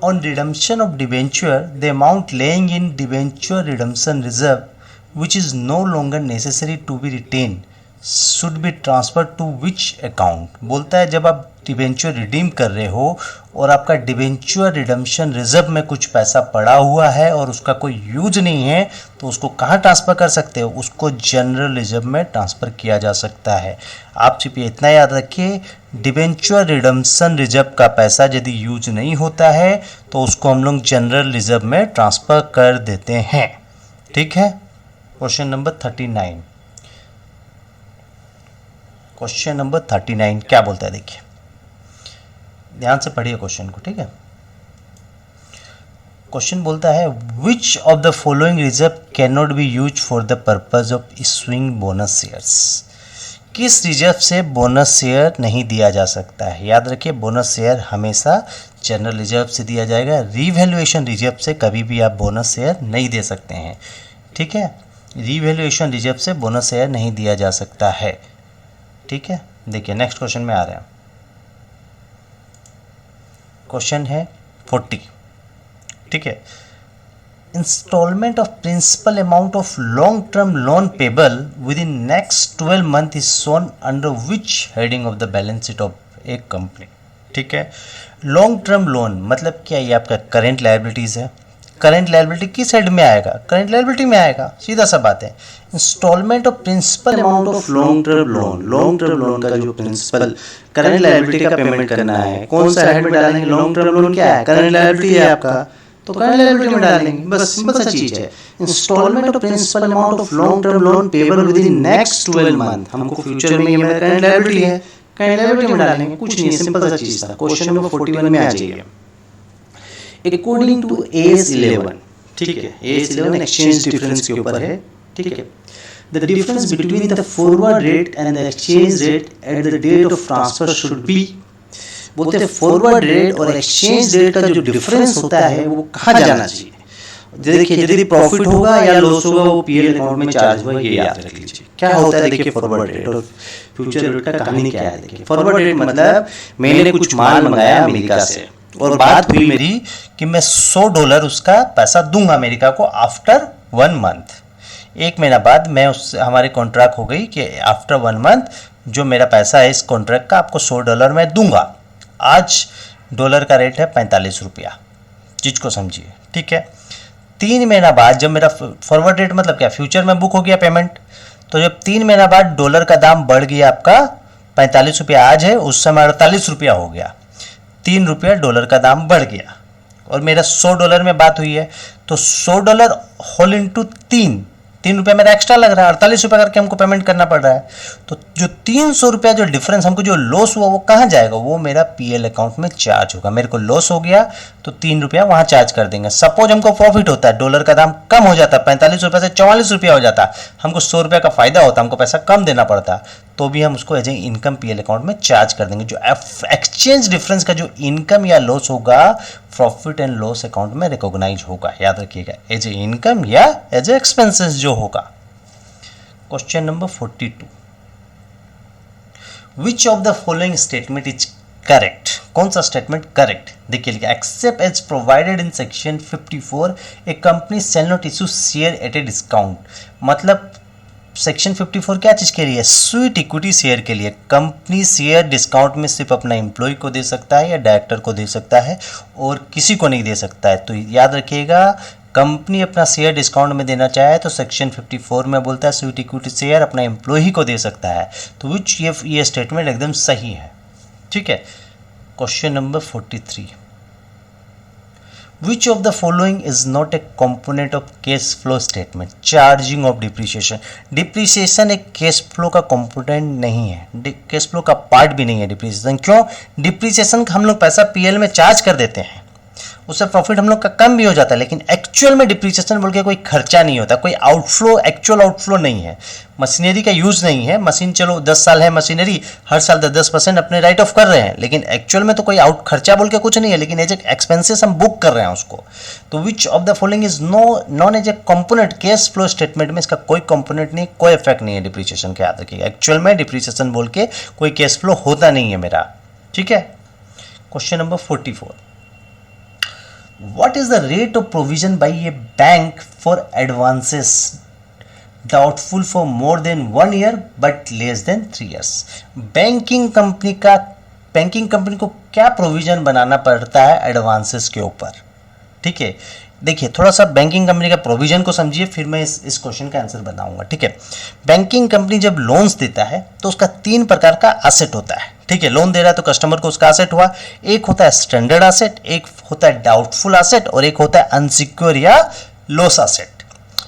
On redemption of debenture the amount lying in debenture redemption reserve which is no longer necessary to be retain should be transfer to which account. बोलता है जब आप डिवेंचर रिडीम कर रहे हो और आपका डिवेंचर रिडम्पशन रिजर्व में कुछ पैसा पड़ा हुआ है और उसका कोई यूज नहीं है तो उसको कहाँ ट्रांसफ़र कर सकते हो, उसको जनरल रिजर्व में ट्रांसफ़र किया जा सकता है। आप सिर्फ इतना याद रखिए, डिवेंचर रिडम्पशन रिजर्व का पैसा यदि यूज नहीं होता है तो उसको हम लोग जनरल रिजर्व में ट्रांसफ़र कर देते हैं। ठीक है। क्वेश्चन नंबर 39, क्वेश्चन नंबर 39 क्या बोलता है देखिए, ध्यान से पढ़िए क्वेश्चन को। ठीक है, क्वेश्चन बोलता है विच of the following reserve can not B use for the purpose of issuing bonus shares. किस रिजर्व से बोनस शेयर नहीं दिया जा सकता है। याद रखिए बोनस शेयर हमेशा जनरल रिजर्व से दिया जाएगा, रीवैल्यूएशन रिजर्व से कभी भी आप बोनस शेयर नहीं दे सकते हैं। ठीक है, रीवैल्यूएशन रिजर्व से बोनस शेयर नहीं दिया जा सकता है। ठीक है, देखिए नेक्स्ट क्वेश्चन में आ रहे हैं। क्वेश्चन है 40। ठीक है, instalment of principal amount of long term loan payable within next 12 month is shown under which heading of the balance sheet of a company. ठीक है, लॉन्ग टर्म लोन मतलब क्या, ये आपका करेंट लायबिलिटीज है। करेंट लायबिलिटी किस head में आएगा, करेंट लायबिलिटी में आएगा, सीधा सा बात है। Instalment of principal amount of long term loan, long term loan का जो प्रिंसिपल करंट लायबिलिटी का पेमेंट करना है, कौन सा हेड में डालेंगे, लॉन्ग टर्म लोन क्या है, करंट लायबिलिटी है आपका, तो करंट लायबिलिटी में डालेंगे, बस सिंपल सा चीज है। Instalment of principal amount of long term loan payable within next 12 month, हमको फ्यूचर में ये मेरा करंट लायबिलिटी है, करंट लायबिलिटी में डालेंगे, कुछ नहीं है, सिंपल सा चीज था। क्वेश्चन नंबर 41 में आ जाइए। अकॉर्डिंग टू AS 11, ठीक है, AS 11 एक्सचेंज डिफरेंस के ऊपर है। ठीक है, the difference between the forward rate and the exchange rate at the date of transfer should be. बोलते हैं फॉरवर्ड रेट और एक्सचेंज रेट का जो डिफरेंस होता है वो कहाँ जाना चाहिए। देखिए यदि प्रॉफिट होगा या लॉस होगा वो पीएल अकाउंट में चार्ज होगा, ये याद रख लीजिए। क्या होता है देखिए फॉरवर्ड रेट और फ्यूचर रेट का कहानी क्या है। देखिए फॉरवर्ड रेट मतलब मैंने कुछ माल मंगाया अमेरिका से और बात हुई मेरी कि मैं $100 उसका पैसा दूंगा अमेरिका को आफ्टर 1 मंथ। 1 महीना बाद मैं उससे हमारी कॉन्ट्रैक्ट हो गई कि आफ्टर 1 मंथ जो मेरा पैसा है इस कॉन्ट्रैक्ट का आपको $100 मैं दूंगा। आज डॉलर का रेट है 45 रुपया, चीज़ को समझिए। ठीक है, 3 महीना बाद जब मेरा फॉरवर्ड रेट मतलब क्या, फ्यूचर में बुक हो गया पेमेंट, तो जब 3 महीना बाद डॉलर का दाम बढ़ गया आपका 45 रुपया आज है, उस समय 48 रुपया हो गया, 3 रुपया डॉलर का दाम बढ़ गया, और मेरा $100 में बात हुई है, तो $100 होल इंटू 3 रुपया मेरा एक्स्ट्रा लग रहा है, 48 रुपया करके हमको पेमेंट करना पड़ रहा है। तो जो 300 रुपया जो डिफरेंस हमको जो लॉस हुआ वो कहाँ जाएगा, वो मेरा पीएल अकाउंट में चार्ज होगा। मेरे को लॉस हो गया तो 3 रुपया वहाँ चार्ज कर देंगे। सपोज हमको प्रॉफिट होता है, डॉलर का दाम कम हो जाता है, 45 रुपये से 44 रुपया हो जाता, हमको 100 रुपया का फायदा होता, हमको पैसा कम देना पड़ता, तो भी हम उसको as a income PL account में चार्ज कर देंगे। जो एक्सचेंज डिफरेंस का जो इनकम या लॉस होगा प्रॉफिट एंड लॉस अकाउंट में रिकॉग्नाइज होगा, याद रखिएगा, एज ए इनकम या एज ए एक्सपेंसेस जो होगा। Question number 42, which of the following statement is correct, कौन सा स्टेटमेंट करेक्ट, देखिए लिखा, except as provided in section 54 a company shall not issue share at a discount. मतलब section 54 क्या चीज़ के लिए, स्वीट इक्विटी शेयर के लिए। कंपनी शेयर डिस्काउंट में सिर्फ अपना एम्प्लॉय को दे सकता है या डायरेक्टर को दे सकता है और किसी को नहीं दे सकता है। तो याद रखिएगा, कंपनी अपना शेयर डिस्काउंट में देना चाहे तो सेक्शन 54 में बोलता है स्वीट इक्विटी शेयर अपना एम्प्लॉय को दे सकता है। तो विच ये स्टेटमेंट एकदम सही है, ठीक है। Question number 43, Which of the following is not a component of cash flow statement? Charging of depreciation. Depreciation एक cash flow का component नहीं है, cash flow का part भी नहीं है depreciation। क्यों? depreciation हम लोग पैसा PL में चार्ज कर देते हैं, उससे प्रॉफिट हम लोग का कम भी हो जाता है, लेकिन एक्चुअल में डिप्रिसिएशन बोल के कोई खर्चा नहीं होता, कोई आउटफ्लो, एक्चुअल आउटफ्लो नहीं है, मशीनरी का यूज नहीं है। मशीन चलो 10 साल है मशीनरी, हर साल 10% अपने राइट ऑफ कर रहे हैं, लेकिन एक्चुअल में तो कोई आउट खर्चा बोल के कुछ नहीं है, लेकिन एज एक्सपेंसेस हम बुक कर रहे हैं उसको। तो which of the following is non as a component cash flow statement में, इसका कोई कंपोनेंट नहीं, कोई इफेक्ट नहीं है डिप्रिसिएशन का, याद रखिएगा। एक्चुअल में डिप्रिसिएशन बोल के कोई कैश फ्लो होता नहीं है मेरा, ठीक है। Question number 44, What is the rate of provision by a bank for advances doubtful for more than 1 year but less than 3 years? Banking company को क्या प्रोविजन बनाना पड़ता है एडवांसेस के ऊपर, ठीक है। देखिए थोड़ा सा बैंकिंग कंपनी का प्रोविजन को समझिए, फिर मैं इस क्वेश्चन का आंसर बताऊंगा, ठीक है। बैंकिंग कंपनी जब लोन्स देता है तो उसका 3 प्रकार का एसेट होता है, ठीक है। लोन दे रहा है तो कस्टमर को उसका एसेट हुआ, एक होता है स्टैंडर्ड एसेट, एक होता है डाउटफुल एसेट और एक होता है अनसिक्योर या लॉस एसेट।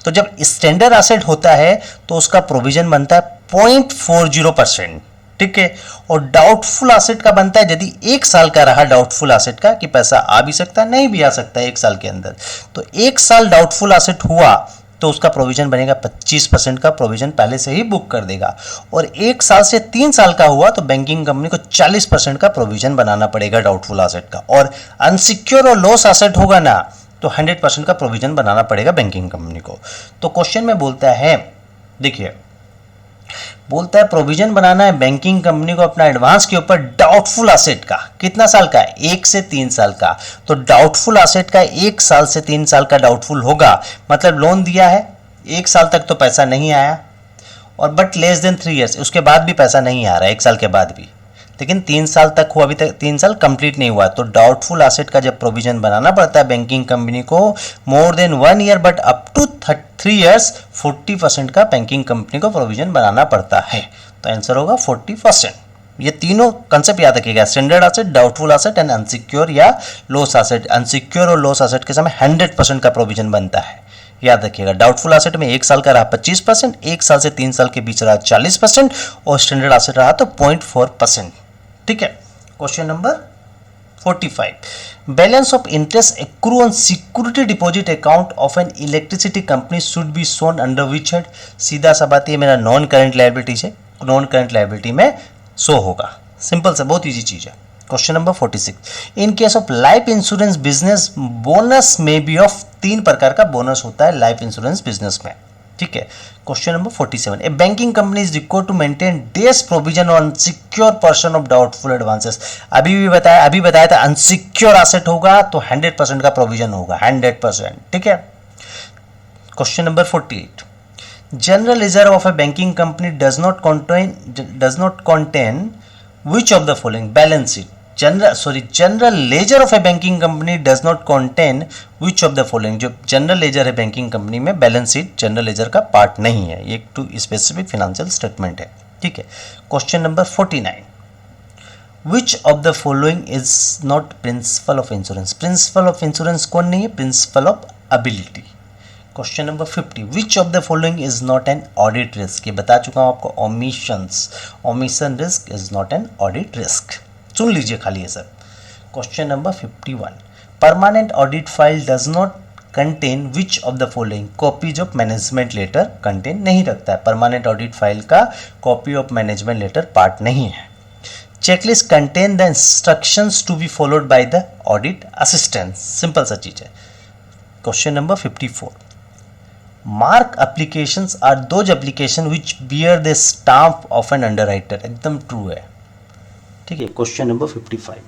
तो जब स्टैंडर्ड एसेट होता है तो उसका प्रोविजन बनता है 0.40%, ठीक है। और डाउटफुल एसेट का बनता है, यदि 1 साल का रहा डाउटफुल एसेट का, कि पैसा आ भी सकता है नहीं भी आ सकता है 1 साल के अंदर, तो 1 साल डाउटफुल एसेट हुआ तो उसका प्रोविजन बनेगा 25% का प्रोविजन पहले से ही बुक कर देगा। और 1 साल से 3 साल का हुआ तो बैंकिंग कंपनी को 40% का प्रोविजन बनाना पड़ेगा डाउटफुल एसेट का। और अनसिक्योर और लॉस एसेट होगा ना तो 100% का प्रोविजन बनाना पड़ेगा बैंकिंग कंपनी को। तो क्वेश्चन में बोलता है, देखिए बोलता है प्रोविजन बनाना है बैंकिंग कंपनी को अपना एडवांस के ऊपर डाउटफुल एसेट का, कितना साल का, 1 से 3 साल का। तो डाउटफुल एसेट का 1 साल से 3 साल का डाउटफुल होगा, मतलब लोन दिया है 1 साल तक तो पैसा नहीं आया, और बट लेस देन 3 ईयर्स, उसके बाद भी पैसा नहीं आ रहा है 1 साल के बाद भी, लेकिन 3 साल तक हुआ, अभी तक 3 साल कंप्लीट नहीं हुआ। तो डाउटफुल एसेट का जब प्रोविजन बनाना पड़ता है बैंकिंग कंपनी को more than 1 year but up to 3 years, 40% का बैंकिंग कंपनी को प्रोविजन बनाना पड़ता है। तो आंसर होगा 40%। ये तीनों कंसेप्ट याद रखिएगा, standard asset, doubtful asset and unsecure या लॉस एसेट। अनसिक्योर और लॉस एसेट के समय 100% का प्रोविजन बनता है, याद रखिएगा। डाउटफुल एसेट में 1 साल का रहा 25%, 1 साल से 3 साल के बीच रहा 40% और स्टैंडर्ड एसेट रहा तो 0.4%, ठीक है। Question number 45, balance of interest accrue on security deposit account of N electricity company should be shown under which head. सीधा सा बात, ये मेरा नॉन करंट लायबिलिटी है, नॉन करंट लायबिलिटी में शो होगा, सिंपल से, बहुत इजी चीज है। Question number 46, in case of life insurance business bonus में बी ऑफ 3 प्रकार का बोनस होता है लाइफ इंश्योरेंस बिजनेस में, ठीक है। Question number 47, a banking company is required to maintain days provision on secure person of doubtful advances. अभी बताया था अनसिक्योर एसेट होगा तो 100% का प्रोविजन होगा, 100%, ठीक है। Question number 48, general reserve of A banking company does not contain which of the following, balance sheet, general ledger of A banking company does not contain which of the following. जो general ledger है banking company में, balance sheet general ledger का part नहीं है, ये एक to specific financial statement है। ठीक है, question number 49, which of the following is not principle of insurance. Principle of insurance कौन नहीं है? Principle of ability. Question number 50, which of the following is not an audit risk. ये बता चुका हूं आपको, omission risk is not an audit risk. सुन लीजिए खाली ये सब। Question number 51, permanent audit file does not contain which of the following. Copies of management letter contain नहीं रखता है। परमानेंट ऑडिट फाइल का copy of management letter part नहीं है। Checklist contain the instructions to be followed by the audit assistant. Simple सा चीज है। Question number 54, mark applications are those application which bear the stamp of an underwriter. एकदम true है। ठीक है, question number 55,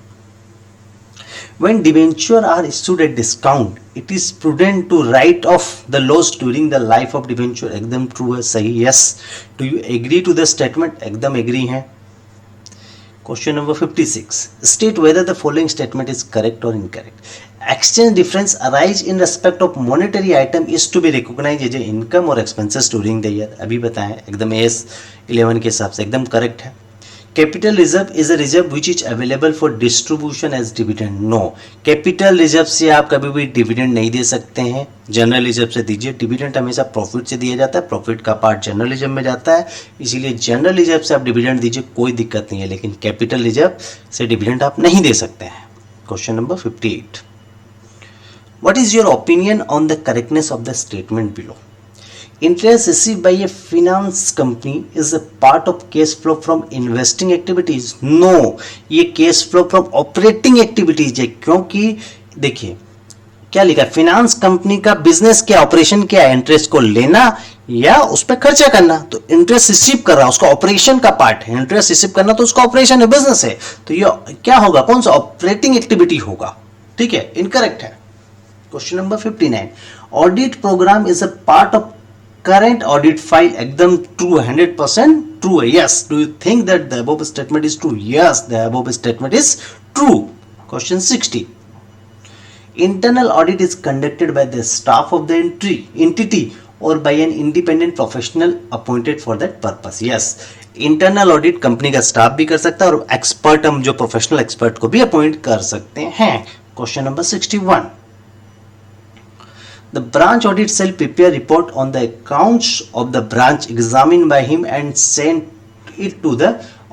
when debenture are issued at discount it is prudent to write off the loss during the life of debenture। एकदम true है, सही। Yes, do you agree to the statement? एकदम agree है। Question number 56, state whether the following statement is correct और incorrect. Exchange difference arise in respect of monetary item is to be recognise as income और expenses during the year. अभी बताएं, एकदम S 11 के हिसाब से एकदम करेक्ट है। Capital reserve is a reserve which is available for distribution as dividend. No, capital reserve से आप कभी भी डिविडेंड नहीं दे सकते हैं, जनरल रिजर्व से दीजिए। डिविडेंड हमेशा प्रॉफिट से दिया जाता है, प्रॉफिट का पार्ट जनरल रिजर्व में जाता है, इसीलिए जनरल रिजर्व से आप डिविडेंड दीजिए, कोई दिक्कत नहीं है, लेकिन कैपिटल रिजर्व से डिविडेंड आप नहीं दे सकते हैं। Question number 58, what is your opinion on the correctness of the statement below. Interest received by a finance company is a part of cash flow from investing activities। No, ये cash flow from operating activities है, क्योंकि देखिए क्या लिखा है, finance company का business क्या, operation क्या है, इंटरेस्ट को लेना या उस पर खर्चा करना। तो इंटरेस्ट रिसीव कर रहा है, उसका ऑपरेशन का पार्ट है, इंटरेस्ट रिसीव करना तो उसका ऑपरेशन है, बिजनेस है, तो ये क्या होगा, कौन सा ऑपरेटिंग एक्टिविटी होगा। ठीक है, इनकरेक्ट है। Question number 59, audit program is a part of current audit file. एकदम ट्रू, 100% ट्रू है। Yes, do you think that the above statement is true? Yes, the above statement is true. Question 60, internal audit is conducted by the staff of the entity और by an independent professional appointed for that purpose. Yes, internal audit company का staff भी कर सकता है और expert, हम जो professional expert को भी अपॉइंट कर सकते हैं। Question number 61, the branch audit shall prepare report on the accounts of the branch examined by him and send it to the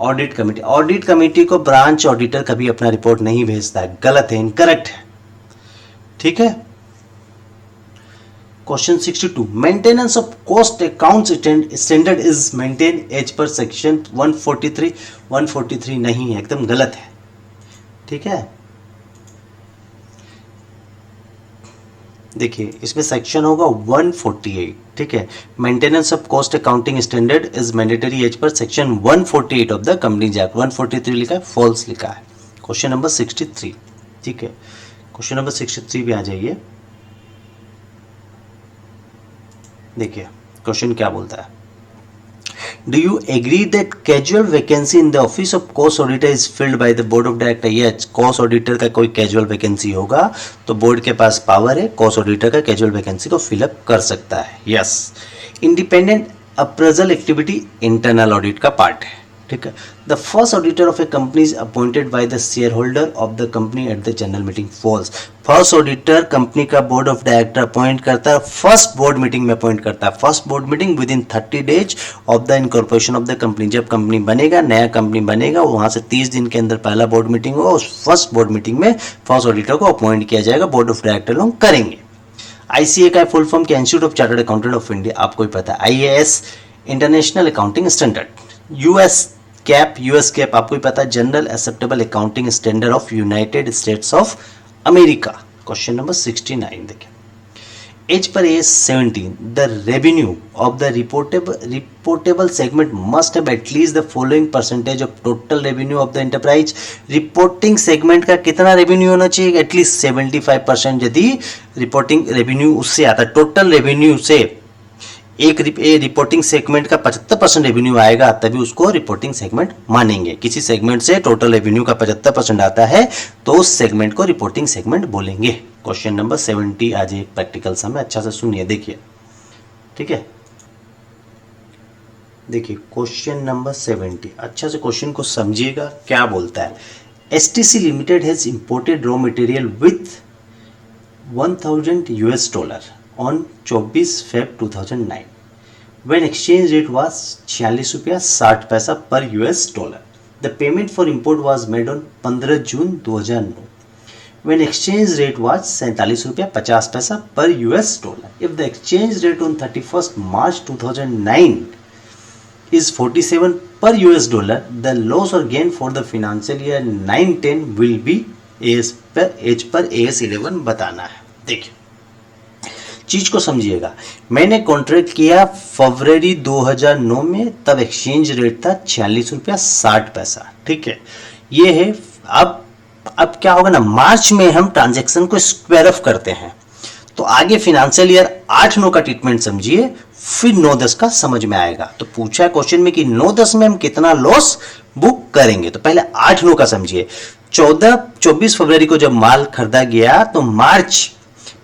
audit committee। audit committee को branch auditor कभी अपना report नहीं भेजता है, गलत है, इनकरेक्ट है। ठीक है। Question 62, maintenance of cost account standard is maintain as per section 143। 143 नहीं है, एकदम गलत है। ठीक है, देखिए इसमें सेक्शन होगा 148। ठीक है, maintenance of cost accounting standard is mandatory as per section 148 of the companies act. 143 लिखा है, फॉल्स लिखा है। Question number 63। ठीक है, क्वेश्चन नंबर 63 भी आ जाइए। देखिए क्वेश्चन क्या बोलता है, Do you agree that casual vacancy in the office of cost auditor is filled by the board of director? Yes, cost auditor का कोई casual vacancy होगा तो board के पास power है, cost auditor का casual vacancy को fill up कर सकता है। Yes, independent appraisal activity internal audit का part है। ठीक है, the first auditor of a company is appointed by the shareholder of the company at the general meeting. False, first auditor company का board of director appoint करता है, first board meeting में appoint करता है। First board meeting within 30 days of the incorporation of the company. जब company बनेगा, नया company बनेगा, वहां से 30 दिन के अंदर पहला बोर्ड मीटिंग होगा, उस फर्स्ट बोर्ड मीटिंग में फर्स्ट ऑडिटर को अपॉइंट किया जाएगा, बोर्ड ऑफ डायरेक्टर लोग करेंगे। ICA का फुल फॉर्म क्या, institute of chartered accountant of India, आपको ही पता है। IAS international accounting standard. US GAAP आपको ही पता है, general acceptable accounting standard of United States of America. Question number 69 देखिए, as per AS 17 the revenue of the reportable segment must have at least the following percentage of total revenue of the enterprise. Reporting segment का कितना revenue होना चाहिए, at least 75%। यदि reporting revenue उससे आता है, total revenue से एक रिपोर्टिंग सेगमेंट का 75% रेवेन्यू आएगा तभी उसको रिपोर्टिंग सेगमेंट मानेंगे। किसी सेगमेंट से टोटल रेवेन्यू का 75% आता है तो उस सेगमेंट को रिपोर्टिंग सेगमेंट बोलेंगे। क्वेश्चन नंबर 70 आज एक प्रैक्टिकल सम है, अच्छा से सुनिए, देखिए, ठीक है। देखिए क्वेश्चन नंबर 70, अच्छा से क्वेश्चन को समझिएगा क्या बोलता है। STC limited has imported raw material with 1000 US dollar on 24 Feb 2009 when exchange rate was 46 रुपया 60 पैसा पर US dollar. The payment for import was made on 15 June 2009 when exchange rate was 47 रुपया 50 पैसा पर US dollar. If the exchange rate on 31st March 2009 is 47 per US dollar, the loss or gain for the financial year 9-10 will be as per AS 11 बताना है। देखिए चीज को समझिएगा, मैंने कॉन्ट्रैक्ट किया फरवरी 2009 में, तब एक्सचेंज रेट था 46 रुपया 60 पैसा, ठीक है। ये है। अब क्या होगा ना, मार्च में हम ट्रांजैक्शन को स्क्वायर ऑफ करते हैं, तो आगे फिनेंशियल ईयर 8-9 का ट्रीटमेंट समझिए, फिर 9-10 का समझ में आएगा। तो पूछा है क्वेश्चन में कि 9-10 में हम कितना लॉस बुक करेंगे, तो पहले 8-9 का समझिए। 24 फरवरी को जब माल खरीदा गया तो मार्च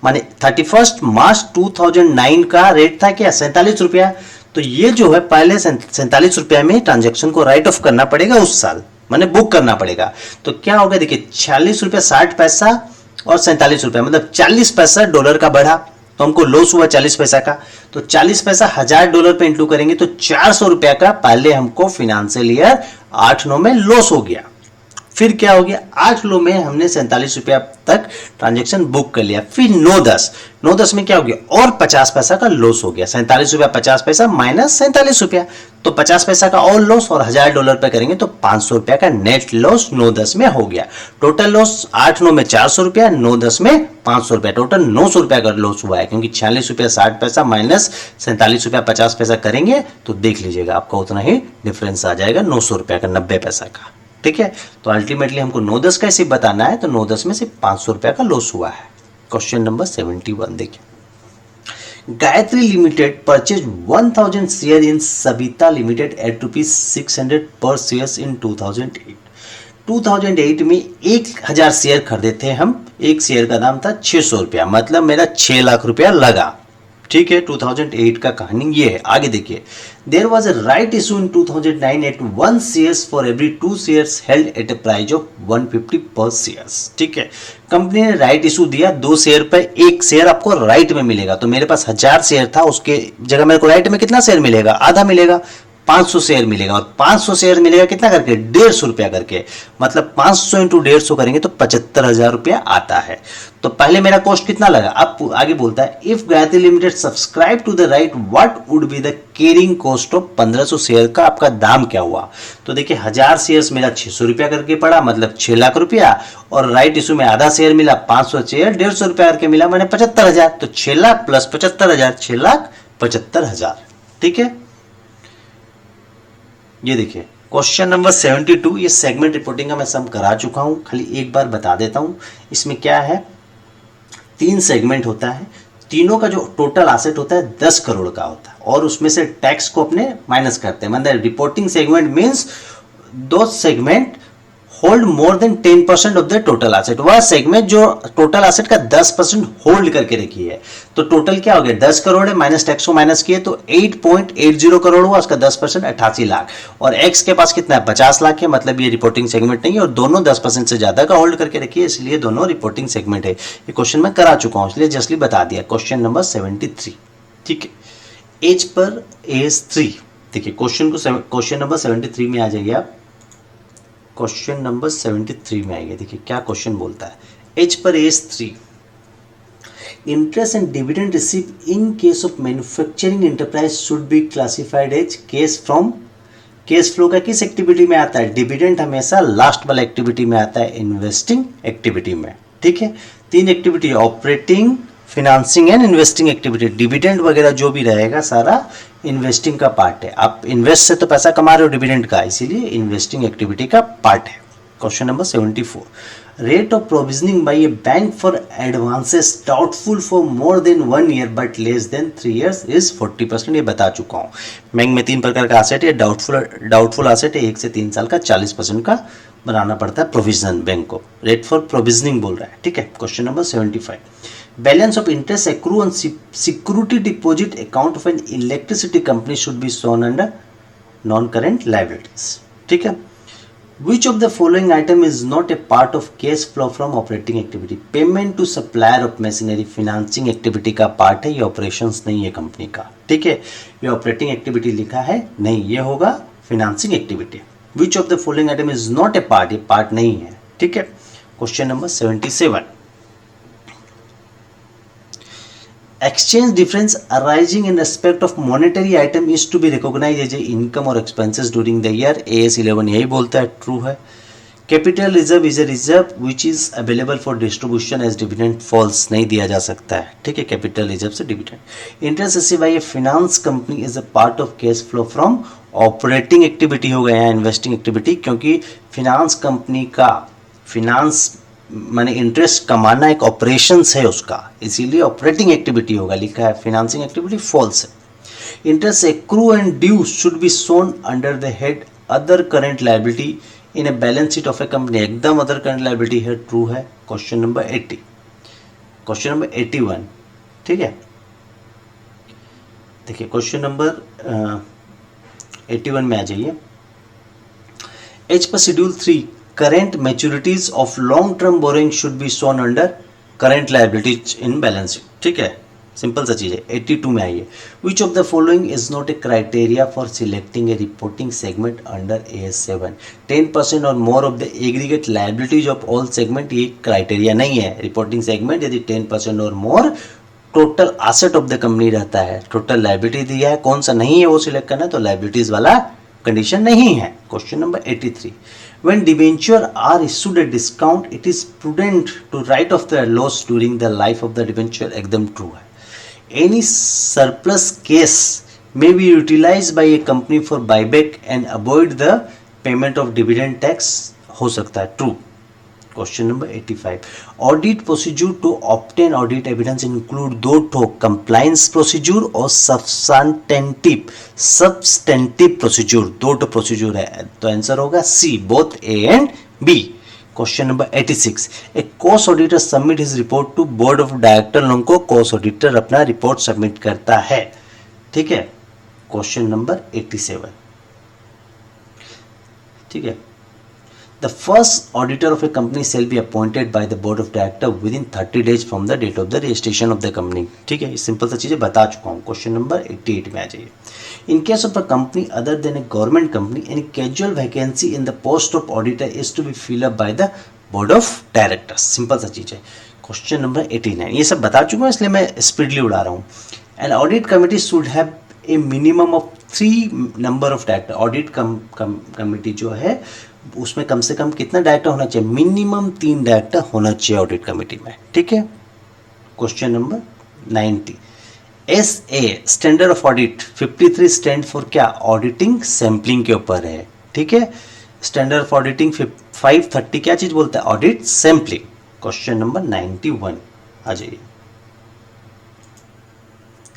माने 31 मार्च 2009 का रेट था क्या 47 रुपया, तो ये जो है पहले 47 रुपया में ट्रांजैक्शन को राइट ऑफ करना पड़ेगा उस साल, माने बुक करना पड़ेगा। तो क्या होगा, देखिए 46 रुपया 60 पैसा और 47 रुपया, मतलब 40 पैसा डॉलर का बढ़ा, तो हमको लॉस हुआ 40 पैसा का। तो 40 पैसा $1000 पे इंटू करेंगे तो 400 रुपया का पहले हमको फिनेंशियल ईयर 8-9 में लॉस हो गया। फिर क्या हो गया, 8-9 में हमने 47 रुपया तक ट्रांजैक्शन बुक कर लिया। फिर 9-10 में क्या हो गया, और 50 पैसा का लॉस हो गया। 47 रुपया 50 पैसा माइनस 47 रुपया, तो 50 पैसा का और लॉस, और $1000 पे करेंगे तो 500 रुपया का नेट लॉस 9-10 में हो गया। टोटल लॉस 8-9 में 400 रुपया, 9-10 में 500 रुपया, टोटल 900 रुपया का लॉस हुआ है। क्योंकि 46 रुपया 60 पैसा माइनस 47 रुपया 50 पैसा करेंगे तो देख लीजिएगा आपका उतना ही डिफरेंस आ जाएगा 900 रुपया का 90 पैसा का, ठीक है। तो अल्टीमेटली हमको 9-10 का सिर्फ बताना है, तो 9-10 में सिर्फ 500 रुपया का लॉस हुआ है। क्वेश्चन नंबर 71 देखिए, Gayatri limited purchase 1000 share in Savita limited at ₹600 per share in 2008। 2008 में 1000 शेयर खरीदे थे हम, एक शेयर का दाम था 600 रुपया, मतलब मेरा 6 लाख रुपया लगा, ठीक है। 2008 का कहानी ये है। आगे देखिए, there was a right issue in 2009 at 1 shares for every 2 shares held at a price of 150 per shares, ठीक है। कंपनी ने राइट इशू दिया, 2 शेयर पर 1 शेयर आपको राइट में मिलेगा। तो मेरे पास 1000 शेयर था, उसके जगह मेरे को राइट में कितना शेयर मिलेगा, आधा मिलेगा, 500 शेयर मिलेगा। और 500 शेयर मिलेगा कितना करके, 150 रुपया करके, मतलब 500 इंटू 150 करेंगे तो 75,000 रुपया आता है। तो पहले मेरा कॉस्ट कितना लगा, अब आगे बोलता है, if Gayatri limited subscribe to the right what would be the carrying cost of 1500 share का आपका दाम क्या हुआ। तो देखिए 1000 शेयर्स मेरा 600 रुपया करके पड़ा, मतलब 6 लाख रुपया, और राइट इशू में आधा शेयर मिला 500 शेयर 150 रुपया करके मिला, मैंने 75,000। तो 6 लाख प्लस 75,000, 6,75,000, ठीक है। ये देखिए क्वेश्चन नंबर 72, ये सेगमेंट रिपोर्टिंग का मैं सम करा चुका हूं, खाली एक बार बता देता हूं। इसमें क्या है, 3 सेगमेंट होता है, तीनों का जो टोटल एसेट होता है 10 करोड़ का होता है, और उसमें से टैक्स को अपने माइनस करते हैं। मतलब रिपोर्टिंग सेगमेंट मींस दो segment hold more than 10% of the total asset, वह सेगमेंट जो टोटल एसेट का 10% होल्ड करके रखी है। तो टोटल क्या हो गया, 10 करोड़ है, माइनस टैक्स को माइनस किए तो 8.80 करोड़ हुआ, उसका 10% 88 लाख, और एक्स के पास कितना है 50 लाख है, मतलब ये रिपोर्टिंग सेगमेंट नहीं है, और दोनों 10% से ज्यादा का होल्ड करके रखी है, इसलिए दोनों रिपोर्टिंग सेगमेंट है। ये क्वेश्चन मैं करा चुका हूं, इसलिए जस्टली बता दिया। क्वेश्चन नंबर 73, ठीक है। एज पर AS3, देखिए क्वेश्चन नंबर 73 में आ जाइए आप, क्वेश्चन नंबर 73 में आएगा। देखिए क्या क्वेश्चन बोलता है, as per AS3, interest and dividend receive in case of manufacturing enterprise should be classified as cash flow का किस एक्टिविटी में आता है, डिविडेंड हमेशा लास्ट वाला एक्टिविटी में आता है, इन्वेस्टिंग एक्टिविटी में, ठीक है। 3 activity, operating, financing and investing activity. Dividend वगैरह जो भी रहेगा सारा इन्वेस्टिंग का पार्ट है, आप इन्वेस्ट से तो पैसा कमा रहे हो डिविडेंड का, इसीलिए इन्वेस्टिंग एक्टिविटी का पार्ट है। Question number 74, rate of provisioning by a bank for advances doubtful for more than 1 year but less than 3 years is 40%। ये बता चुका हूँ। बैंक में 3 प्रकार का एसेट है, डाउटफुल एसेट है 1 से 3 साल का, 40% का बनाना पड़ता है प्रोविजन बैंक को। रेट फॉर प्रोविजनिंग बोल रहा है, ठीक है। Question number 75, balance of interest accrue on security deposit account of N electricity company should be shown under non current liabilities, ठीक है। Which of the following item is not a part of cash flow from operating activity? Payment to supplier of machinery financing activity का part है, ये operations नहीं है company का, ठीक है। ये ऑपरेटिंग एक्टिविटी लिखा है नहीं, ये होगा financing activity. Which of the following item is not a part? ये पार्ट नहीं है, ठीक है। Question number 77, exchange difference arising in respect of monetary item is to be recognized as a income or expenses during the year। AS 11 यही बोलता है, true है। Capital reserve is a reserve which is available for distribution as dividend, false, नहीं दिया जा सकता है, ठीक है। कैपिटल रिजर्व से dividend. Interest receive by a finance company is a part of cash flow from operating activity हो गया है इन्वेस्टिंग एक्टिविटी, क्योंकि फिनांस कंपनी का फिनांस माने इंटरेस्ट कमाना एक ऑपरेशंस है उसका, इसीलिए ऑपरेटिंग एक्टिविटी होगा, लिखा है फिनांसिंग एक्टिविटी, फॉल्स है। Interest accrue and due should be shown under the head other current liability in a balance sheet of a company, एकदम अदर करंट लायबिलिटी है, ट्रू है। क्वेश्चन नंबर 80, क्वेश्चन नंबर 81, ठीक है। देखिए question number 81 में आ जाइए। एच पर schedule 3 current maturities of long term borrowing should be shown under current liabilities in balance sheet, ठीक है। सिंपल सा चीज है। 82 में आइए, which of the following is not a criteria for selecting a reporting segment under AS7? 10% और more of the aggregate liabilities of all segment, ये criteria नहीं है। रिपोर्टिंग सेगमेंट यदि 10% और more total asset of the company रहता है, total liability दिया है, कौन सा नहीं है वो सिलेक्ट करना, तो लाइबिलिटीज वाला कंडीशन नहीं है। Question number 83, when debenture are issued at discount it is prudent to write off the loss during the life of the debenture, एकदम ट्रू है। any surplus case may be utilized by a company for buyback and avoid the payment of dividend tax, हो सकता है, true. Question number 85, audit procedure to obtain audit evidence include दो ठो, compliance procedure और substantive procedure, दो ठो procedure है, तो आंसर होगा C, both A and B. Question number 86, a cost auditor submit his report to board of director, उनको cost auditor अपना रिपोर्ट सबमिट करता है, ठीक है। क्वेश्चन नंबर 87, ठीक है। The first auditor of a company shall be appointed by the board of director within 30 days from the date of the registration of the company, ठीक है। Simple सा चीजें बता चुका हूँ। क्वेश्चन नंबर 88 में आ जाइए। In case of a company other than a government company, any casual vacancy in the post of auditor is to be filled up by the board of directors, simple सा चीज है। Question number 89, ये सब बता चुका हूँ इसलिए मैं स्पीडली उड़ा रहा हूँ। An audit committee should have a minimum of 3 number of director, audit committee जो है उसमें कम से कम कितना डायरेक्टर होना चाहिए, मिनिमम 3 डायरेक्टर होना चाहिए ऑडिट कमेटी में, ठीक है। Question number 90, SA standard of audit 53 stand for क्या, ऑडिटिंग सैम्पलिंग के ऊपर है, ठीक है। स्टैंडर्ड ऑफ ऑडिटिंग 530 क्या चीज बोलता है, ऑडिट सैम्पलिंग। क्वेश्चन नंबर 91 आ जाइए।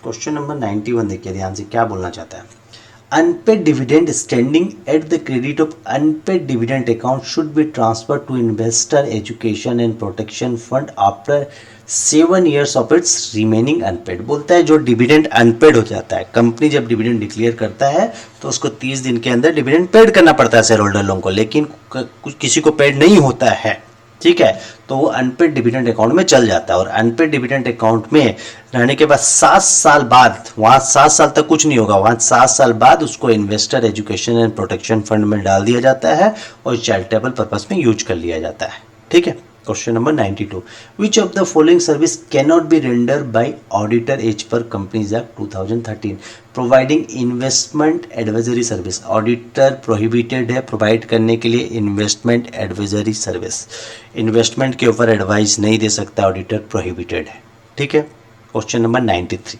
क्वेश्चन नंबर 91 देखिए ध्यान से, क्या बोलना चाहता है। Unpaid dividend standing at the credit of unpaid dividend account should be transferred to investor education and protection fund after 7 years of its remaining unpaid। बोलता है जो डिविडेंड अनपेड हो जाता है, कंपनी जब डिविडेंड डिक्लेयर करता है तो उसको 30 दिन के अंदर डिविडेंड पेड करना पड़ता है शेयर होल्डर लोगों को, लेकिन किसी को पेड नहीं होता है, ठीक है, तो वो अनपेड डिविडेंड अकाउंट में चल जाता है। और अनपेड डिविडेंड अकाउंट में रहने के बाद 7 साल बाद, वहाँ 7 साल तक कुछ नहीं होगा, वहाँ 7 साल बाद उसको investor education and protection fund में डाल दिया जाता है और चैरिटेबल पर्पस में यूज कर लिया जाता है, ठीक है। Question number 92, which of the following service can not be render by auditor as per companies act 2013, providing investment advisory service, auditor prohibited है प्रोवाइड करने के लिए इन्वेस्टमेंट एडवाइजरी सर्विस, इन्वेस्टमेंट के ऊपर एडवाइस नहीं दे सकता, ऑडिटर प्रोहिबिटेड है, ठीक है। Question number 93,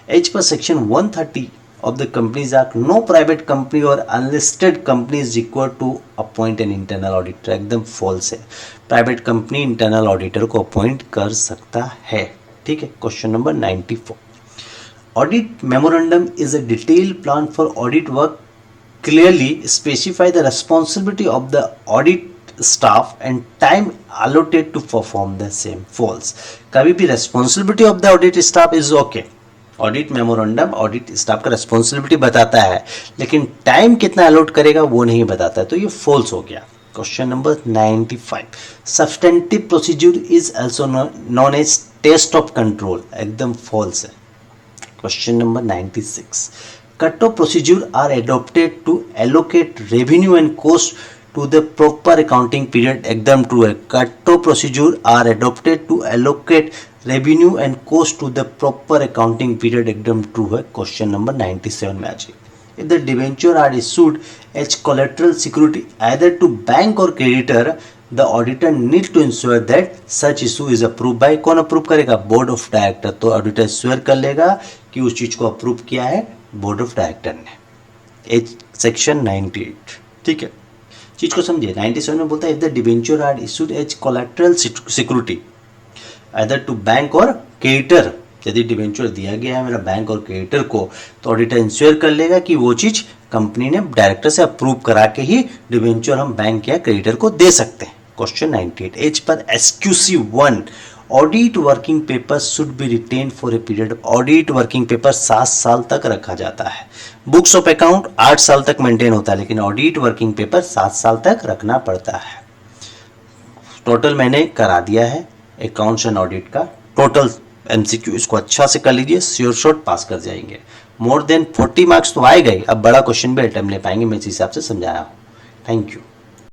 as per section 130 of the Companies Act, no private company or unlisted company is required to appoint an internal auditor. एकदम false है. प्राइवेट कंपनी इंटरनल ऑडिटर को अपॉइंट कर सकता है. ठीक है. Question number 94. Audit memorandum is a detailed plan for audit work. Clearly specify the responsibility of the audit staff and time allotted to perform the same. False. कभी भी responsibility of the audit staff is okay. Audit memorandum audit staff का responsibility बताता है, लेकिन time कितना allot करेगा वो नहीं बताता है, तो ये फॉल्स हो गया. Question number 95. Substantive procedure is also known as test of control. एकदम फॉल्स है. Question number 96. Cut off procedure are adopted to allocate revenue and cost to the proper accounting period. एकदम ट्रू है. Cut off procedure are adopted to allocate revenue and cost to the proper accounting period. एकदम true है. Question number 97 में आ जाइए. If the debenture are issued as collateral security either to bank or creditor, the auditor need to ensure that such issue is approved by. कौन approve करेगा? Board of director. तो auditor swear कर लेगा कि उस चीज को अप्रूव किया है बोर्ड ऑफ डायरेक्टर ने. सेक्शन 98. ठीक है. चीज को समझिए. 97 में बोलता है if the debenture are issued as collateral security either to bank और क्रेडिटर. यदि डिबेंचर दिया गया है मेरा बैंक और क्रेडिटर को, तो ऑडिटर इंश्योर कर लेगा कि वो चीज कंपनी ने डायरेक्टर से अप्रूव करा के ही डिबेंचर हम बैंक या क्रेडिटर को दे सकते हैं. Question 98. As per SQC 1 audit working paper should be retain for a period. Audit working paper 7 साल तक रखा जाता है. बुक्स ऑफ अकाउंट 8 साल तक मेंटेन होता है, लेकिन ऑडिट वर्किंग पेपर 7 साल तक रखना पड़ता है. टोटल मैंने करा दिया है अकाउंट्स एंड ऑडिट का टोटल MCQ. इसको अच्छा से कर लीजिए, श्योर शॉट पास कर जाएंगे. मोर देन 40 मार्क्स तो आए गए. अब बड़ा क्वेश्चन भी अटेम्प्ट ले पाएंगे. मैं इस हिसाब से समझाया हूँ. Thank you.